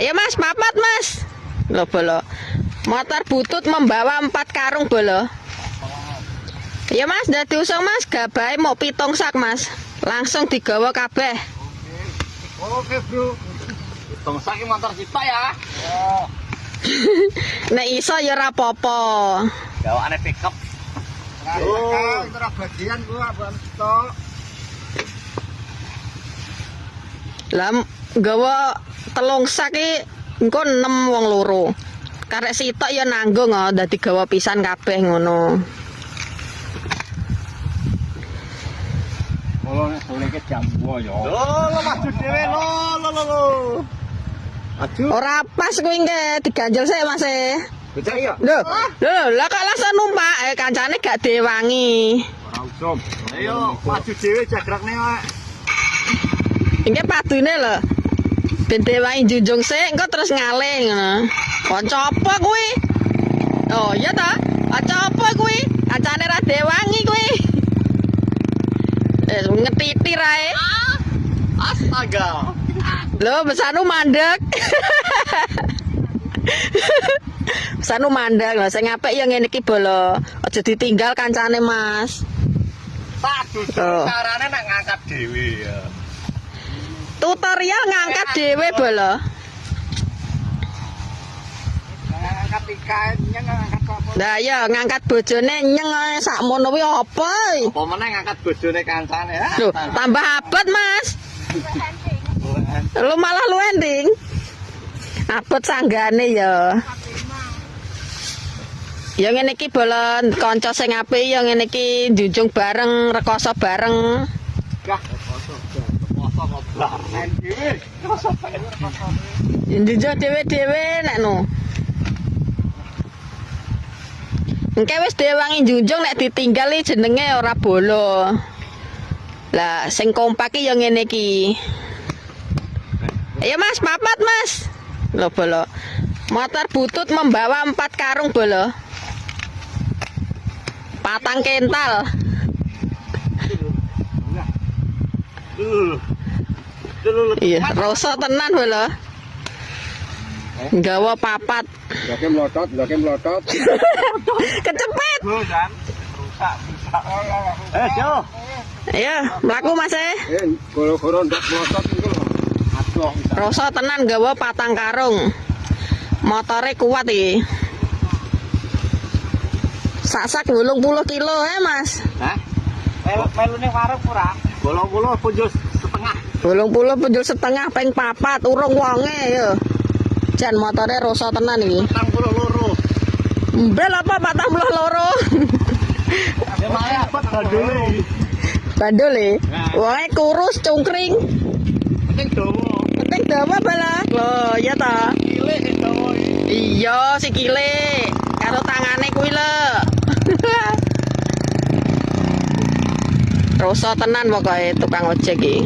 Ayo Mas, papat Mas. Loh bolo. Motor butut membawa 4 karung bolo. Ayo Mas, dadi usung Mas, gabahe mau 7 sak Mas. Langsung digawa kabeh. Oke, Bro. 7 sak iki motor kita ya. Nek iso ya ora apa-apa. Gawaane pickup. Oh, itu bagian gua bukan stok. Lah gawa 3 sak iki engko 6 wong loro. Karek sitok ya nanggung dadi gawa pisan kabeh ngono. Kalau nek jam 2 yo. Lo maju dhewe lo. Maju. Ora pas kuwi engke diganjel sik Mas e. Becak ya? Lho, lah kok langsung numpak kancane gak diwangi. Ora usum. Ayo maju dhewe jagrakne wae. Engke padune lho. Ben diwangi junjung sik engko terus ngalih ngono. Kanca apa kuwi? Oh, iya ta? Kanca apa kuwi? Kancane ra diwangi kuwi. Ngetiti rae. Astaga. Lho, besanu mandek. Besanu mandek lho, sing apik ya ngene iki bolo. Aja ditinggal kancane, Mas. Tak duduk carane nek ngangkat dhewe ya. Tutorial ngangkat dhewe bolo. Ngangkat ikan, ngangkat apa? Lah ya ngangkat bojone nyeng sakmono kuwi apa? Apa meneh ngangkat bojone kancane ya? Loh, tambah abot, Mas. Lu malah lu ending. Abot sanggane ya. Ya ngene iki bolon kanca sing apik ya ngene iki njunjung bareng, rekoso bareng. Gah, poso ngoblar. Dhewe. Njunjung dhewe-dhewe nek no. Engke wis diwangi njunjung nek ditinggal iki jenenge ora bolo. Lah sing kompak iki ya ngene iki. Ayo Mas, papat Mas. Loh bolo. Motor butut membawa 4 karung bolo. 4 kental. Iya, rasa tenan bolo. Nggawa papat. Lagi melotot. Kecepet. Dan rusak. Jo. Ayo, mlaku Mas e. Goro-goro ndak melotot itu lho. Aduh. Rasa tenan nggawa 4 karung. Motore kuat iki. Sak-sak 80 kilo Mas. Hah? Melune warung ora? 80 punjul setengah. 80 punjul setengah ping 4 urung wonge ya. Jan motore rasa tenan iki. 42. Mbel apa 42? Ya malah abot bandole. Bandole. Wonge kurus cungkring. Penting dawa. Penting dawa bala. Loh, ya ta. Cilik sing dawa iki. Iya, sikile karo tangane kuwi lho. Rasa tenan pokoke tukang ojek iki.